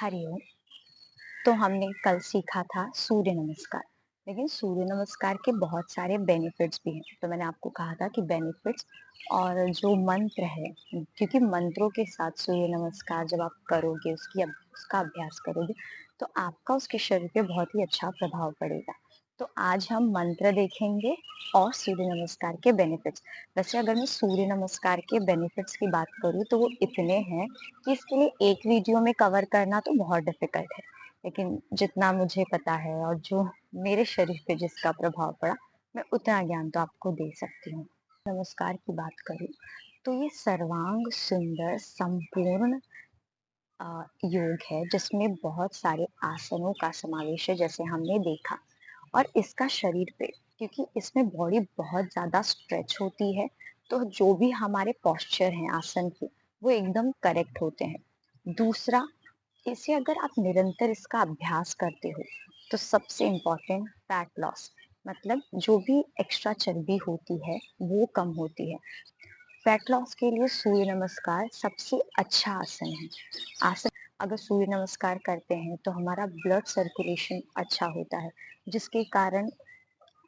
हरिओम। तो हमने कल सीखा था सूर्य नमस्कार। लेकिन सूर्य नमस्कार के बहुत सारे बेनिफिट्स भी हैं। तो मैंने आपको कहा था कि बेनिफिट्स और जो मंत्र है, क्योंकि मंत्रों के साथ सूर्य नमस्कार जब आप करोगे, उसका अभ्यास करोगे, तो आपका उसके शरीर पे बहुत ही अच्छा प्रभाव पड़ेगा। तो आज हम मंत्र देखेंगे और सूर्य नमस्कार के बेनिफिट्स। वैसे अगर मैं सूर्य नमस्कार के बेनिफिट्स की बात करूँ तो वो इतने हैं कि इसके लिए एक वीडियो में कवर करना तो बहुत डिफिकल्ट है। लेकिन जितना मुझे पता है और जो मेरे शरीर पे जिसका प्रभाव पड़ा, मैं उतना ज्ञान तो आपको दे सकती हूँ। नमस्कार की बात करूँ तो ये सर्वांग सुंदर संपूर्ण योग है जिसमें बहुत सारे आसनों का समावेश है, जैसे हमने देखा। और इसका शरीर पे, क्योंकि इसमें बॉडी बहुत ज़्यादा स्ट्रेच होती है, तो जो भी हमारे पोस्चर हैं आसन के, वो एकदम करेक्ट होते हैं। दूसरा, इसे अगर आप निरंतर इसका अभ्यास करते हो तो सबसे इम्पोर्टेंट फैट लॉस, मतलब जो भी एक्स्ट्रा चर्बी होती है वो कम होती है। फैट लॉस के लिए सूर्य नमस्कार सबसे अच्छा आसन है। आसन, अगर सूर्य नमस्कार करते हैं तो हमारा ब्लड सर्कुलेशन अच्छा होता है, जिसके कारण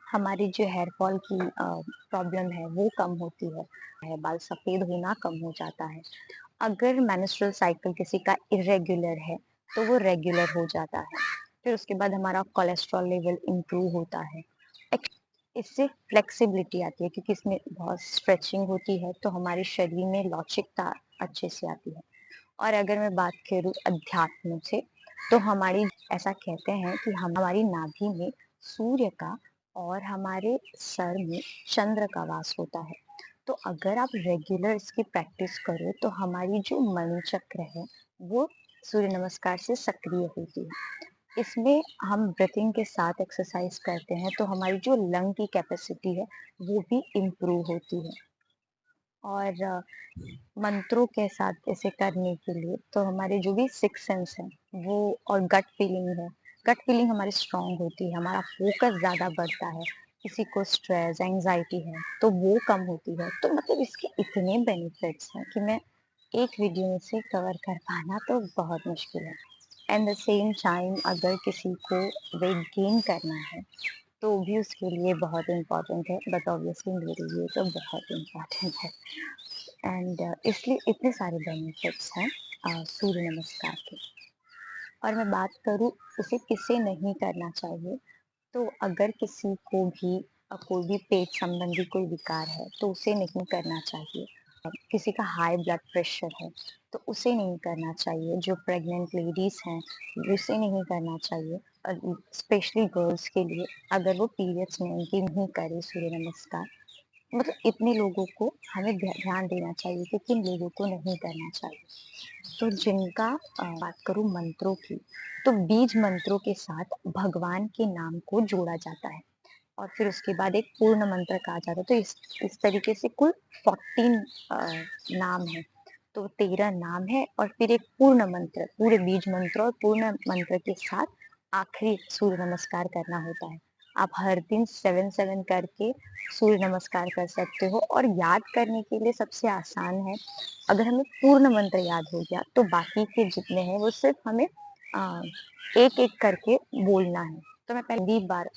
हमारी जो हेयर फॉल की प्रॉब्लम है वो कम होती है, बाल सफेद होना कम हो जाता है। अगर मेंस्ट्रुअल साइकिल किसी का इरेगुलर है तो वो रेगुलर हो जाता है। फिर उसके बाद हमारा कोलेस्ट्रॉल लेवल इम्प्रूव होता है। इससे फ्लेक्सिबिलिटी आती है, क्योंकि इसमें बहुत स्ट्रेचिंग होती है, तो हमारे शरीर में लवचिकता अच्छे से आती है। और अगर मैं बात करूँ अध्यात्म से, तो हमारी, ऐसा कहते हैं कि हमारी नाभि में सूर्य का और हमारे सर में चंद्र का वास होता है। तो अगर आप रेगुलर इसकी प्रैक्टिस करो तो हमारी जो मणि चक्र है वो सूर्य नमस्कार से सक्रिय होती है। इसमें हम ब्रीथिंग के साथ एक्सरसाइज करते हैं तो हमारी जो लंग की कैपेसिटी है वो भी इम्प्रूव होती है। और मंत्रों के साथ इसे करने के लिए तो हमारे जो भी सिक्स सेंस है वो, और गट फीलिंग है, गट फीलिंग हमारी स्ट्रांग होती है, हमारा फोकस ज़्यादा बढ़ता है। किसी को स्ट्रेस एंजाइटी है तो वो कम होती है। तो मतलब इसके इतने बेनिफिट्स हैं कि मैं एक वीडियो में से कवर कर पाना तो बहुत मुश्किल है। एंड द सेम टाइम अगर किसी को वेट गेन करना है तो भी उसके लिए बहुत इम्पोर्टेंट है, बट ऑब्वियसली मेरे लिए तो बहुत इम्पोर्टेंट है। एंड इसलिए इतने सारे बेनिफिट्स हैं सूर्य नमस्कार के। और मैं बात करूँ इसे किसे नहीं करना चाहिए, तो अगर किसी को भी कोई भी पेट संबंधी कोई विकार है तो उसे नहीं करना चाहिए। किसी का हाई ब्लड प्रेशर है तो उसे नहीं करना चाहिए। जो प्रेग्नेंट लेडीज हैं उसे नहीं करना चाहिए। स्पेशली गर्ल्स के लिए, अगर वो पीरियड्स में उनकी नहीं करे सूर्य नमस्कार, मतलब इतने लोगों को हमें ध्यान देना चाहिए कि किन लोगों को नहीं करना चाहिए। तो जिनका बात करूँ मंत्रों की, तो बीज मंत्रों के साथ भगवान के नाम को जोड़ा जाता है और फिर उसके बाद एक पूर्ण मंत्र कहा जाता है। तो इस तरीके से कुल 14 नाम है। तो 13 नाम है और फिर एक पूर्ण मंत्र, पूरे बीज मंत्र और पूर्ण मंत्र के साथ आखिरी सूर्य नमस्कार करना होता है। आप हर दिन 7-7 करके सूर्य नमस्कार कर सकते हो। और याद करने के लिए सबसे आसान है, अगर हमें पूर्ण मंत्र याद हो गया तो बाकी के जितने हैं वो सिर्फ हमें एक एक करके बोलना है। तो मैं पहली बार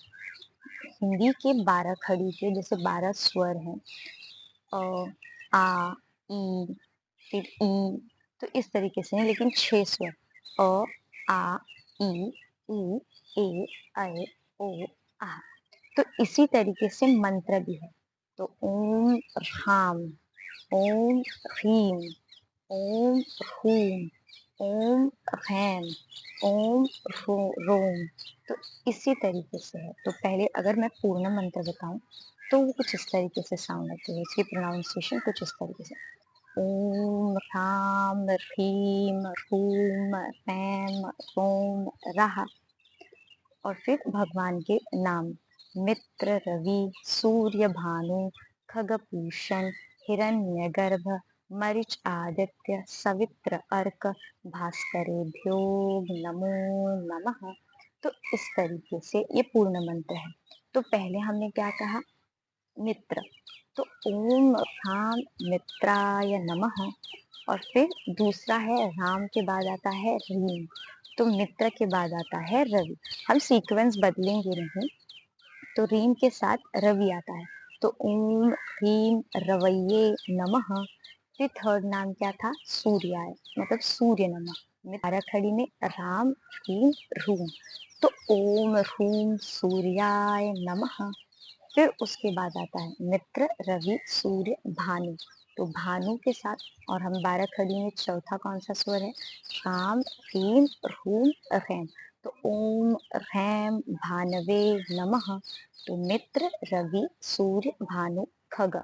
हिंदी के 12 खड़ी के, जैसे 12 स्वर हैं, अ, आ, ई, फिर ई, तो इस तरीके से हैं, लेकिन 6 स्वर, अ, आ, ई, उ, ए, ऐ, ओ, आ। तो इसी तरीके से मंत्र भी है। तो ओम ह्राम, ओम ह्रीम, ओम ह्रूम, ओम ह्रैम, ओम रोम। तो इसी तरीके से है। तो पहले अगर मैं पूर्ण मंत्र बताऊं तो वो कुछ इस तरीके से साउंड आती है, इसकी प्रोनाउंसिएशन कुछ इस तरीके से, ओम ह्राम ह्रीम ह्रूम ह्रैम रोम रहा। और फिर भगवान के नाम, मित्र, रवि, सूर्य, भानु, खगभूषण, हिरण्यगर्भ, मरीच, आदित्य, सवित्र, अर्क, भास्करेभ्यो नमो नमः। तो इस तरीके से ये पूर्ण मंत्र है। तो पहले हमने क्या कहा, मित्र। तो ओम ह्राम मित्राय नमः। और फिर दूसरा है राम के बाद आता है रीम, तो मित्र के बाद आता है रवि। हम सीक्वेंस बदलेंगे नहीं, तो रीम के साथ रवि आता है, तो ओम ह्रीम रवैये नमः। फिर थर्ड नाम क्या था, सूर्याय, मतलब सूर्य नमः। ताराखड़ी में राम ह्रीम रूम, तो ओम ह्रूम सूर्याय नमः। फिर उसके बाद आता है मित्र रवि सूर्य भानु, तो भानु के साथ, और हम 12 खड़ी में चौथा कौन सा स्वर है, राम ह्रीम ह्रूम रैम, तो ओम रैम भानवे नमः। तो मित्र रवि सूर्य भानु खग,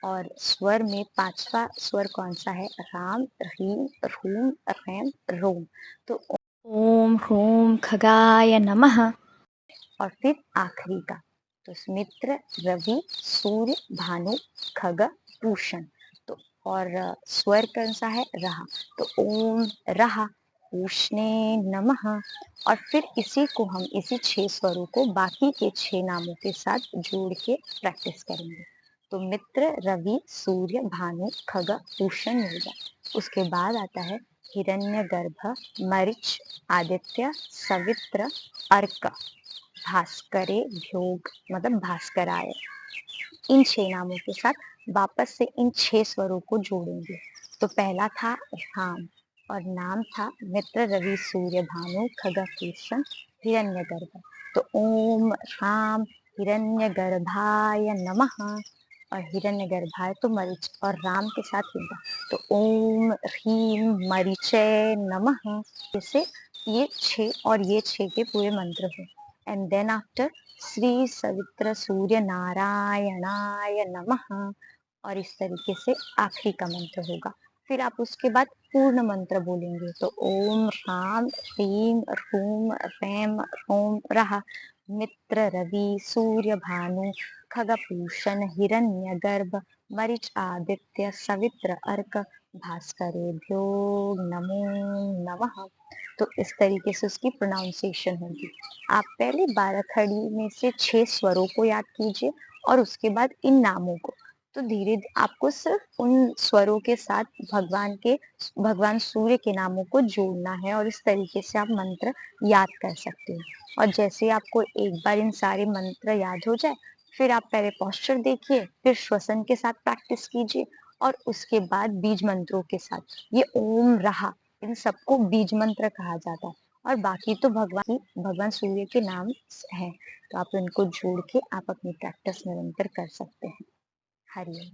और स्वर में पांचवा स्वर कौन सा है, राम ह्रीम ह्रूम रैम रोम, तो ओम ह्रूम खगाय नमः। और फिर आखिरी का, तो मित्र रवि सूर्य भानु खग पूषण, तो और स्वर कौन सा है, रहा, तो ओम रहा पूषणे नमः। और फिर इसी को हम, इसी 6 स्वरों को बाकी के 6 नामों के साथ जोड़ के प्रैक्टिस करेंगे। तो मित्र रवि सूर्य भानु खग पूषण मिल जाए। उसके बाद आता है हिरण्यगर्भ मरिच आदित्य सवित्र अर्क भास्करे भ्योग, मतलब भास्कराय। इन 6 नामों के साथ वापस से इन 6 स्वरों को जोड़ेंगे। तो पहला था राम, और नाम था मित्र रवि सूर्य भानु खग पूषण हिरण्यगर्भ, तो ओम राम हिरण्यगर्भाय नमः। और हिरण्यगर्भाय तो मरीच, और राम के साथ हिंदा, तो ओम ह्रीम मरीचय नमः। जैसे ये 6 और ये 6 के पूरे मंत्र हो। एंड देन आफ्टर श्री सवित्र सूर्य नारायणाय नमः, और इस तरीके से आखिरी का मंत्र होगा। फिर आप उसके बाद पूर्ण मंत्र बोलेंगे, तो ओम राम ह्रीम ह्रूम रैम रोम रहा मित्र रवि सूर्य भानु खगपूषण हिरण्यगर्भ मरिच आदित्य सवित्र अर्क भास्करेभ्यो नमो नमः। तो इस तरीके से उसकी प्रोनाउंसिएशन होगी। आप पहले 12 खड़ी में से 6 स्वरों को याद कीजिए, और उसके बाद इन नामों को, तो धीरे आपको सिर्फ उन स्वरों के साथ भगवान सूर्य के नामों को जोड़ना है, और इस तरीके से आप मंत्र याद कर सकते हो। और जैसे आपको एक बार इन सारे मंत्र याद हो जाए, फिर आप पहले पोस्चर देखिए, फिर श्वसन के साथ प्रैक्टिस कीजिए, और उसके बाद बीज मंत्रों के साथ, ये ओम रहा, इन सबको बीज मंत्र कहा जाता है। और बाकी तो भगवान सूर्य के नाम हैं, तो आप इनको जोड़ के आप अपनी प्रैक्टिस निरंतर कर सकते हैं। हरिओम।